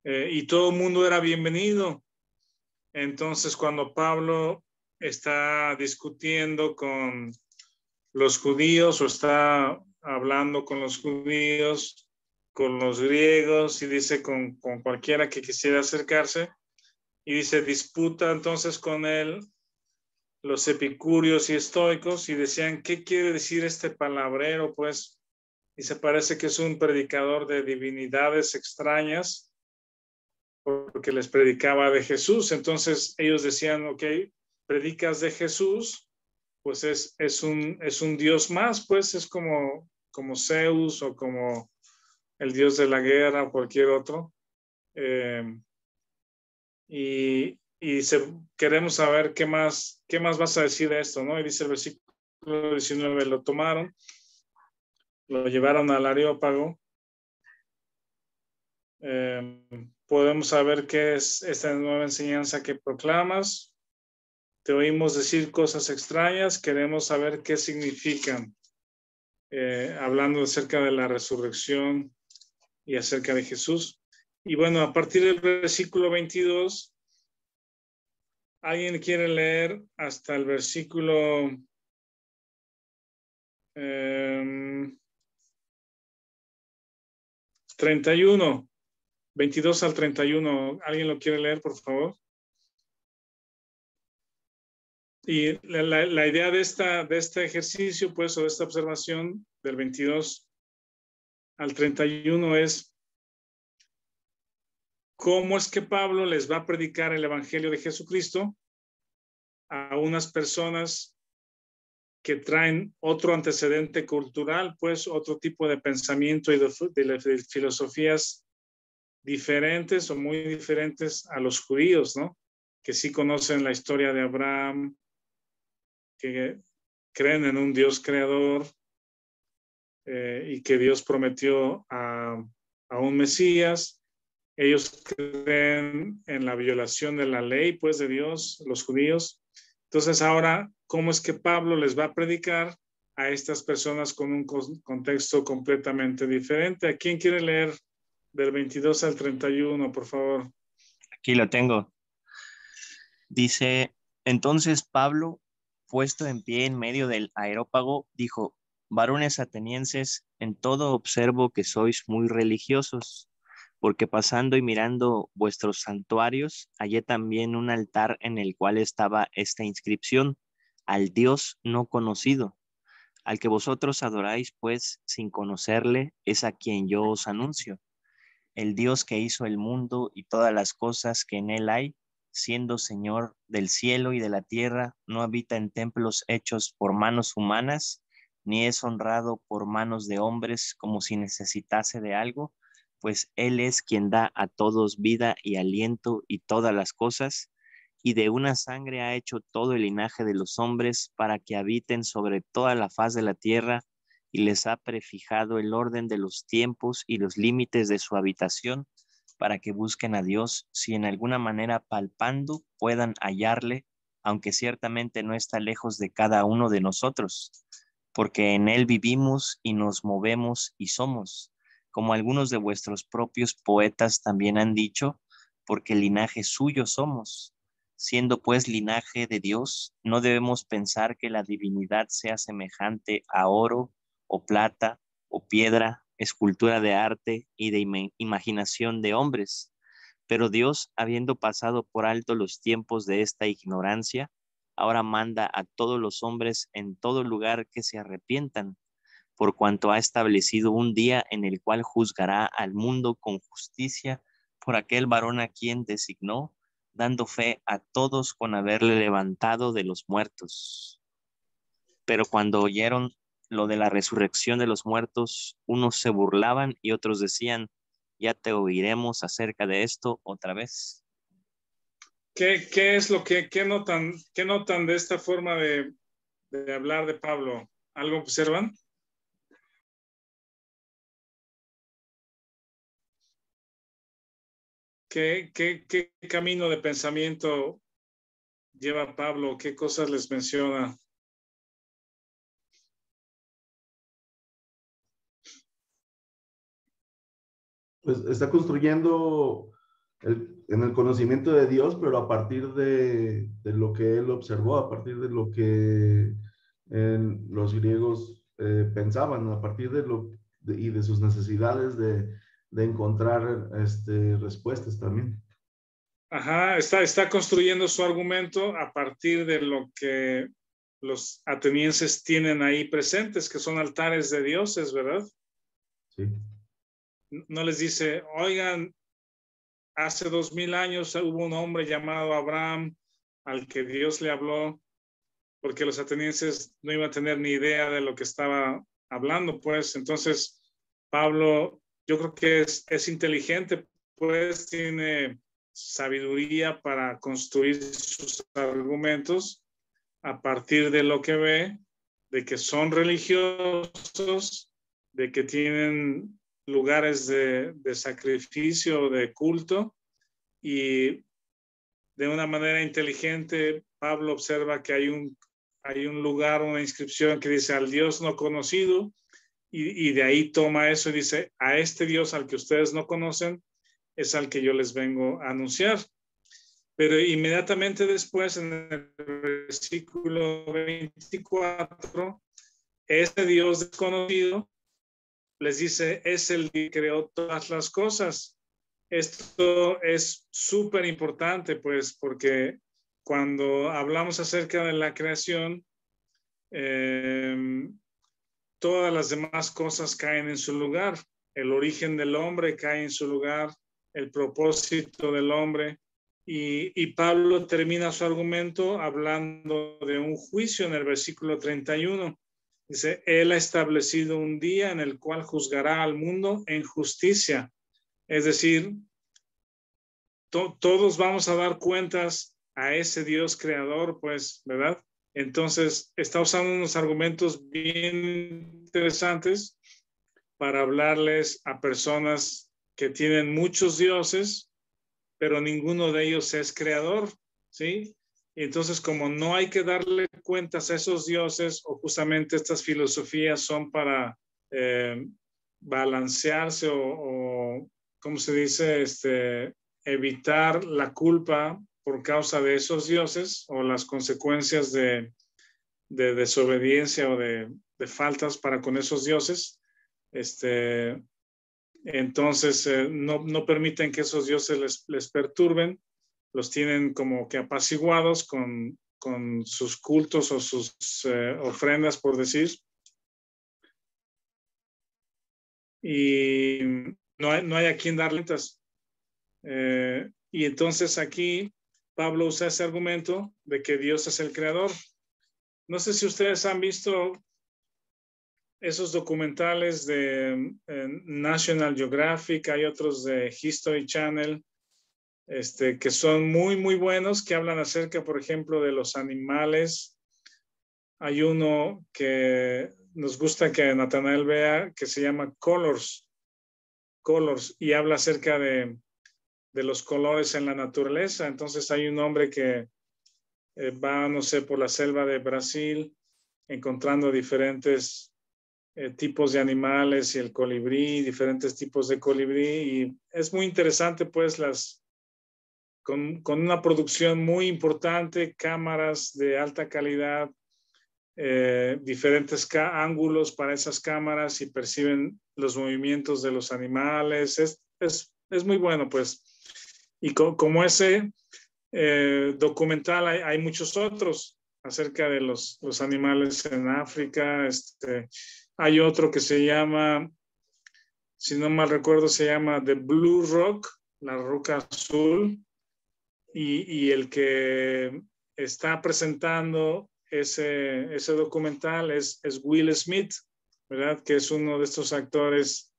y todo el mundo era bienvenido. Entonces, cuando Pablo está discutiendo con los judíos o está hablando con los judíos, con los griegos, y dice con cualquiera que quisiera acercarse, y dice, disputa entonces con él los epicúreos y estoicos, y decían, ¿qué quiere decir este palabrero? Pues, y se parece que es un predicador de divinidades extrañas, porque les predicaba de Jesús. Entonces ellos decían, ok, predicas de Jesús, pues es un Dios más, pues es como Zeus o como el Dios de la guerra o cualquier otro. Y queremos saber qué más vas a decir de esto, ¿no? Y dice el versículo 19, lo tomaron, lo llevaron al Areópago. Podemos saber qué es esta nueva enseñanza que proclamas. Te oímos decir cosas extrañas, queremos saber qué significan, hablando acerca de la resurrección y acerca de Jesús. Y bueno, a partir del versículo 22, ¿alguien quiere leer hasta el versículo 31? 22 al 31. ¿Alguien lo quiere leer, por favor? Y la idea de este ejercicio, pues, o de esta observación del 22 al 31 es cómo es que Pablo les va a predicar el Evangelio de Jesucristo a unas personas que traen otro antecedente cultural, pues otro tipo de pensamiento y de filosofías diferentes o muy diferentes a los judíos, ¿no? Que sí conocen la historia de Abraham, que creen en un Dios creador, y que Dios prometió a un Mesías. Ellos creen en la violación de la ley, pues, de Dios, los judíos. Entonces, ahora, ¿cómo es que Pablo les va a predicar a estas personas con un contexto completamente diferente? ¿A quién quiere leer del 22 al 31, por favor? Aquí lo tengo. Dice, entonces Pablo, puesto en pie en medio del Areópago, dijo, varones atenienses, en todo observo que sois muy religiosos, porque pasando y mirando vuestros santuarios, hallé también un altar en el cual estaba esta inscripción, al Dios no conocido. Al que vosotros adoráis, pues, sin conocerle, es a quien yo os anuncio. El Dios que hizo el mundo y todas las cosas que en él hay, siendo Señor del cielo y de la tierra, no habita en templos hechos por manos humanas, ni es honrado por manos de hombres como si necesitase de algo, pues Él es quien da a todos vida y aliento y todas las cosas, y de una sangre ha hecho todo el linaje de los hombres para que habiten sobre toda la faz de la tierra, y les ha prefijado el orden de los tiempos y los límites de su habitación, para que busquen a Dios, si en alguna manera palpando puedan hallarle, aunque ciertamente no está lejos de cada uno de nosotros, porque en Él vivimos y nos movemos y somos, como algunos de vuestros propios poetas también han dicho, porque linaje suyo somos. Siendo pues linaje de Dios, no debemos pensar que la divinidad sea semejante a oro o plata o piedra, escultura de arte y de imaginación de hombres. Pero Dios, habiendo pasado por alto los tiempos de esta ignorancia, ahora manda a todos los hombres en todo lugar que se arrepientan, por cuanto ha establecido un día en el cual juzgará al mundo con justicia por aquel varón a quien designó, dando fe a todos con haberle levantado de los muertos. Pero cuando oyeron lo de la resurrección de los muertos, unos se burlaban y otros decían, ya te oiremos acerca de esto otra vez. ¿Qué es lo qué notan de esta forma de hablar de Pablo? ¿Algo observan? ¿Qué camino de pensamiento lleva Pablo? ¿Qué cosas les menciona? Pues está construyendo en el conocimiento de Dios, pero a partir de lo que él observó, a partir de lo que los griegos pensaban, a partir y de sus necesidades de encontrar respuestas también. Ajá, está construyendo su argumento a partir de lo que los atenienses tienen ahí presentes, que son altares de dioses, ¿verdad? Sí. No les dice, oigan, hace 2000 años hubo un hombre llamado Abraham al que Dios le habló, porque los atenienses no iban a tener ni idea de lo que estaba hablando, pues. Entonces, Pablo, yo creo que es inteligente, pues tiene sabiduría para construir sus argumentos a partir de lo que ve, de que son religiosos, de que tienen lugares de sacrificio, de culto, y de una manera inteligente Pablo observa que hay un lugar, una inscripción que dice al Dios no conocido, y de ahí toma eso y dice, a este Dios al que ustedes no conocen es al que yo les vengo a anunciar. Pero inmediatamente después, en el versículo 24, este Dios desconocido les dice, es el que creó todas las cosas. Esto es súper importante, pues, porque cuando hablamos acerca de la creación, todas las demás cosas caen en su lugar. El origen del hombre cae en su lugar, el propósito del hombre. Y Pablo termina su argumento hablando de un juicio en el versículo 31. Dice, Él ha establecido un día en el cual juzgará al mundo en justicia. Es decir, todos vamos a dar cuentas a ese Dios creador, pues, ¿verdad? Entonces, está usando unos argumentos bien interesantes para hablarles a personas que tienen muchos dioses, pero ninguno de ellos es creador, ¿sí? Y entonces, como no hay que darle cuentas a esos dioses, o justamente estas filosofías son para balancearse o, ¿cómo se dice? Evitar la culpa por causa de esos dioses o las consecuencias de desobediencia o de faltas para con esos dioses. Entonces, no permiten que esos dioses les perturben, los tienen como que apaciguados con sus cultos o sus ofrendas, por decir. Y no hay a quien dar cuentas. Y entonces aquí Pablo usa ese argumento de que Dios es el creador. No sé si ustedes han visto esos documentales de National Geographic, hay otros de History Channel, que son muy, muy buenos, que hablan acerca, por ejemplo, de los animales. Hay uno que nos gusta que Natanael vea, que se llama Colors, y habla acerca de los colores en la naturaleza. Entonces hay un hombre que va, no sé, por la selva de Brasil, encontrando diferentes tipos de animales y el colibrí, diferentes tipos de colibrí, y es muy interesante, pues, con una producción muy importante, cámaras de alta calidad, diferentes ángulos para esas cámaras y perciben los movimientos de los animales. Es muy bueno, pues. Y como ese documental hay muchos otros acerca de los animales en África. Hay otro que se llama, si no mal recuerdo, se llama The Blue Rock, la roca azul, y el que está presentando ese documental es Will Smith, ¿verdad? Que es uno de estos actores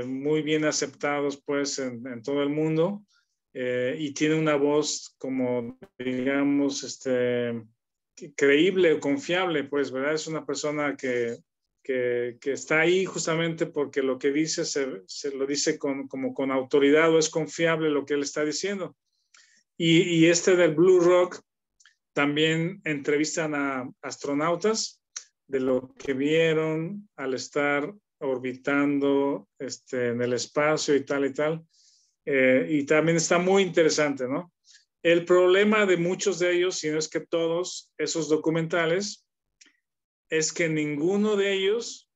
muy bien aceptados, pues, en todo el mundo, y tiene una voz como, digamos, creíble o confiable, pues, ¿verdad? Es una persona que está ahí justamente porque lo que dice se lo dice como con autoridad, o es confiable lo que él está diciendo. Y del Blue Rock también entrevistan a astronautas de lo que vieron al estar orbitando en el espacio y tal y tal. Y también está muy interesante, ¿no? El problema de muchos de ellos, si no es que todos esos documentales, es que ninguno de ellos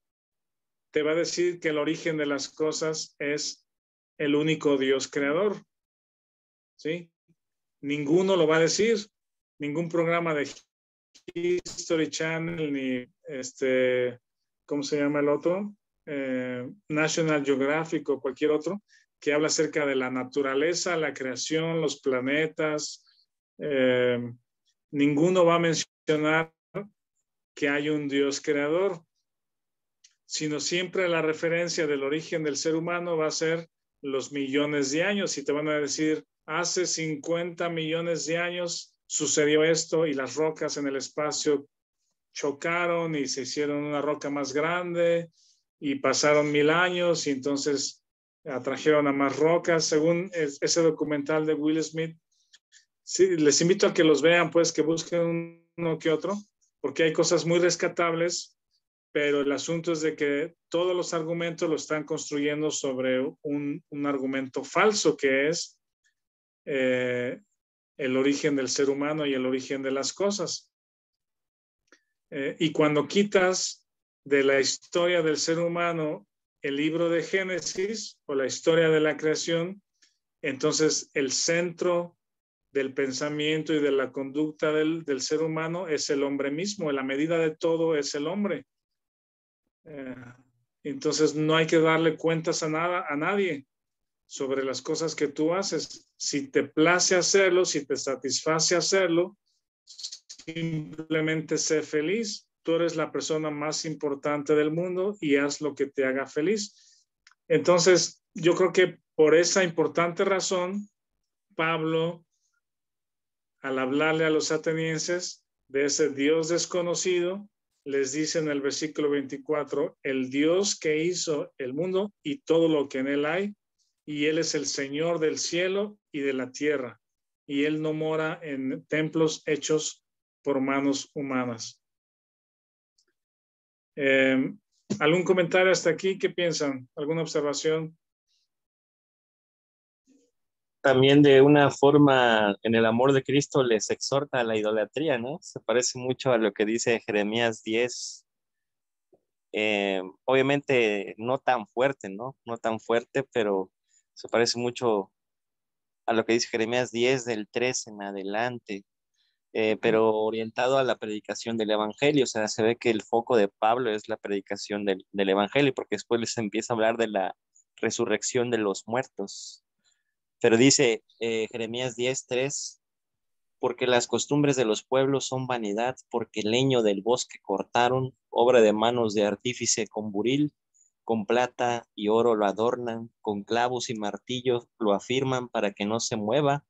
te va a decir que el origen de las cosas es el único Dios creador, ¿sí? Ninguno lo va a decir, ningún programa de History Channel, ni ¿cómo se llama el otro? National Geographic o cualquier otro, que habla acerca de la naturaleza, la creación, los planetas. Ninguno va a mencionar que hay un Dios creador, sino siempre la referencia del origen del ser humano va a ser los millones de años, y te van a decir, hace 50 millones de años sucedió esto y las rocas en el espacio chocaron y se hicieron una roca más grande y pasaron 1000 años y entonces atrajeron a más rocas, según ese documental de Will Smith. Sí, les invito a que los vean, pues, que busquen uno que otro, porque hay cosas muy rescatables, pero el asunto es de que todos los argumentos lo están construyendo sobre un argumento falso, que es el origen del ser humano y el origen de las cosas. Y cuando quitas de la historia del ser humano el libro de Génesis o la historia de la creación, entonces el centro del pensamiento y de la conducta del ser humano es el hombre mismo. La medida de todo es el hombre. Entonces no hay que darle cuentas a nadie sobre las cosas que tú haces. Si te place hacerlo, si te satisface hacerlo, simplemente sé feliz. Tú eres la persona más importante del mundo y haz lo que te haga feliz. Entonces, yo creo que por esa importante razón, Pablo, al hablarle a los atenienses de ese Dios desconocido, les dice en el versículo 24, el Dios que hizo el mundo y todo lo que en él hay, y él es el Señor del cielo y de la tierra, y él no mora en templos hechos por manos humanas. ¿Algún comentario hasta aquí? ¿Qué piensan? ¿Alguna observación? También de una forma, en el amor de Cristo les exhorta a la idolatría, ¿no? Se parece mucho a lo que dice Jeremías 10. Obviamente no tan fuerte, ¿no? No tan fuerte, pero se parece mucho a lo que dice Jeremías 10 del 3 en adelante, pero orientado a la predicación del Evangelio. O sea, se ve que el foco de Pablo es la predicación del Evangelio, porque después les empieza a hablar de la resurrección de los muertos. Pero dice Jeremías 10:3, porque las costumbres de los pueblos son vanidad, porque el leño del bosque cortaron, obra de manos de artífice con buril, con plata y oro lo adornan, con clavos y martillos lo afirman para que no se mueva,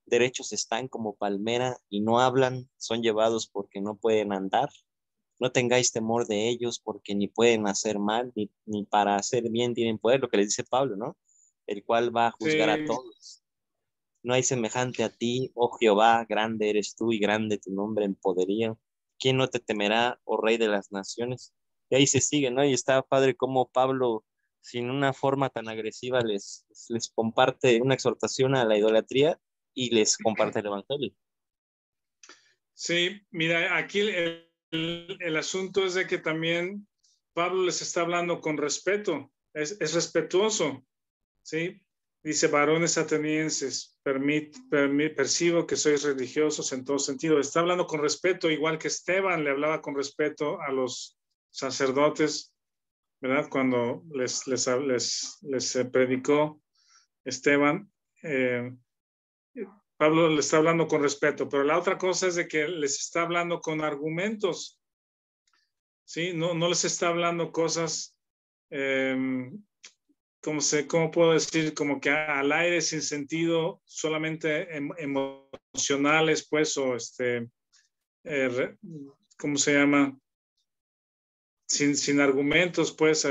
derechos están como palmera y no hablan, son llevados porque no pueden andar. No tengáis temor de ellos porque ni pueden hacer mal, ni para hacer bien tienen poder, lo que le dice Pablo, ¿no? El cual va a juzgar a todos. No hay semejante a ti, oh Jehová, grande eres tú y grande tu nombre en poderío. ¿Quién no te temerá, oh Rey de las naciones? Y ahí se sigue, ¿no? Y está padre cómo Pablo, sin una forma tan agresiva, les comparte una exhortación a la idolatría y les comparte el Evangelio. Sí, mira, aquí el asunto es de que también Pablo les está hablando con respeto, es respetuoso, ¿sí? Dice, varones atenienses, percibo que sois religiosos en todo sentido. Está hablando con respeto, igual que Esteban le hablaba con respeto a los sacerdotes, ¿verdad? Cuando les predicó Esteban, Pablo le está hablando con respeto, pero la otra cosa es de que les está hablando con argumentos, ¿sí? No les está hablando cosas, ¿cómo puedo decir? Como que al aire, sin sentido, solamente emocionales, pues, o ¿cómo se llama? Sin argumentos, pues,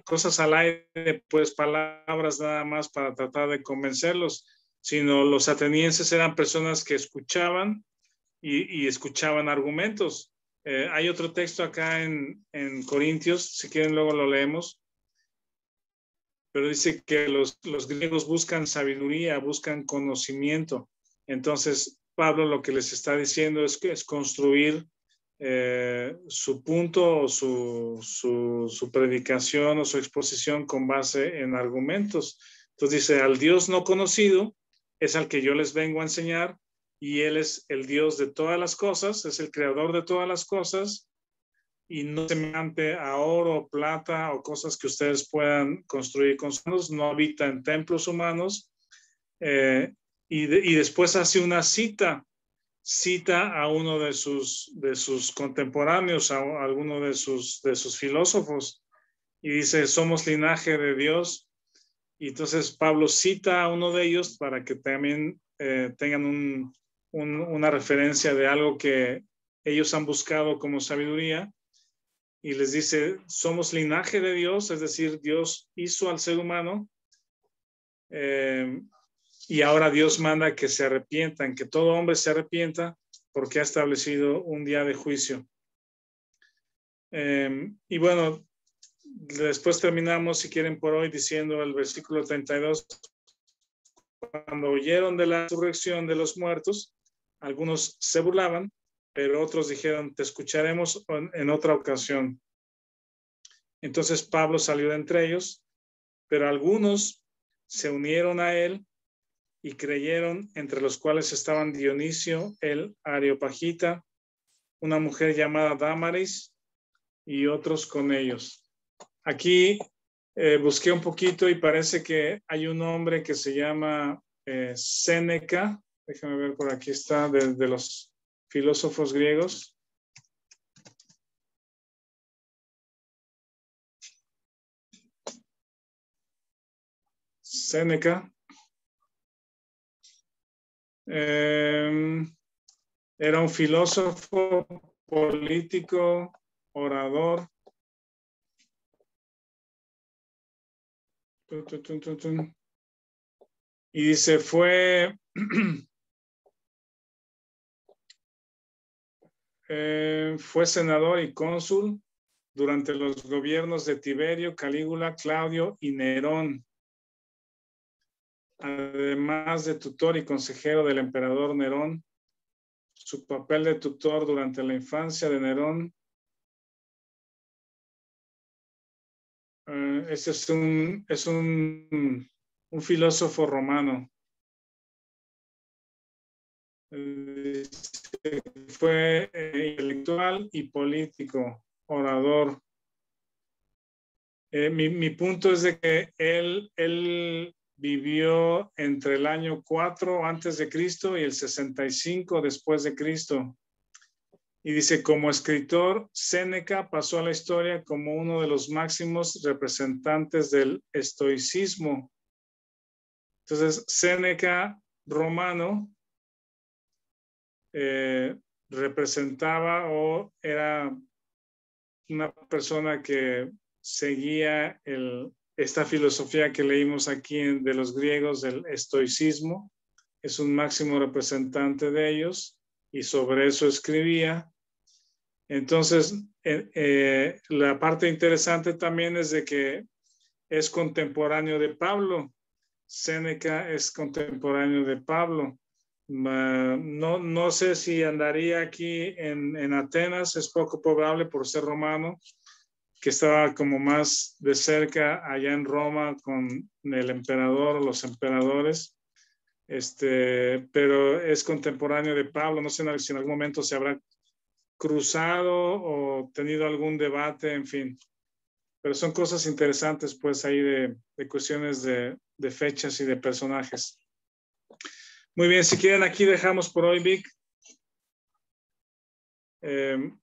cosas al aire, pues, palabras nada más para tratar de convencerlos, sino los atenienses eran personas que escuchaban y escuchaban argumentos. Hay otro texto acá en Corintios, si quieren luego lo leemos, pero dice que los griegos buscan sabiduría, buscan conocimiento. Entonces, Pablo lo que les está diciendo es que es construir su punto o su predicación o su exposición con base en argumentos. Entonces dice, al Dios no conocido es al que yo les vengo a enseñar, y Él es el Dios de todas las cosas, es el creador de todas las cosas, y no semejante a oro, plata o cosas que ustedes puedan construir con sus manos, no habita en templos humanos. Y después hace una cita a uno de sus contemporáneos, a alguno de sus filósofos, y dice, somos linaje de Dios. Y entonces Pablo cita a uno de ellos para que también tengan una referencia de algo que ellos han buscado como sabiduría, y les dice, somos linaje de Dios, es decir, Dios hizo al ser humano, y ahora Dios manda que se arrepientan, que todo hombre se arrepienta, porque ha establecido un día de juicio. Y bueno, después terminamos, si quieren, por hoy diciendo el versículo 32, cuando oyeron de la resurrección de los muertos, algunos se burlaban, pero otros dijeron, te escucharemos en otra ocasión. Entonces Pablo salió de entre ellos, pero algunos se unieron a él y creyeron, entre los cuales estaban Dionisio, el Areopagita, una mujer llamada Dámaris y otros con ellos. Aquí busqué un poquito y parece que hay un hombre que se llama Séneca. Déjame ver, por aquí está, de los filósofos griegos. Séneca. Era un filósofo, político, orador. Y dice, fue senador y cónsul durante los gobiernos de Tiberio, Calígula, Claudio y Nerón, además de tutor y consejero del emperador Nerón. Su papel de tutor durante la infancia de Nerón. Este es un filósofo romano. Fue intelectual y político, orador. Mi punto es de que él vivió entre el año 4 antes de Cristo y el 65 después de Cristo. Y dice, como escritor, Séneca pasó a la historia como uno de los máximos representantes del estoicismo. Entonces, Séneca, romano, representaba o era una persona que seguía esta filosofía que leímos aquí de los griegos, del estoicismo. Es un máximo representante de ellos y sobre eso escribía. Entonces, la parte interesante también es de que es contemporáneo de Pablo. Séneca es contemporáneo de Pablo. No sé si andaría aquí en Atenas, es poco probable por ser romano, que estaba como más de cerca allá en Roma con el emperador o los emperadores, pero es contemporáneo de Pablo. No sé si en algún momento se habrá cruzado o tenido algún debate, en fin. Pero son cosas interesantes, pues, ahí de cuestiones de fechas y de personajes. Muy bien, si quieren, aquí dejamos por hoy, Vic.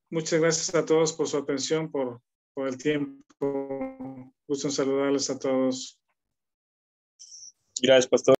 Muchas gracias a todos por su atención, por el tiempo. Gusto en saludarles a todos. Gracias, pastor.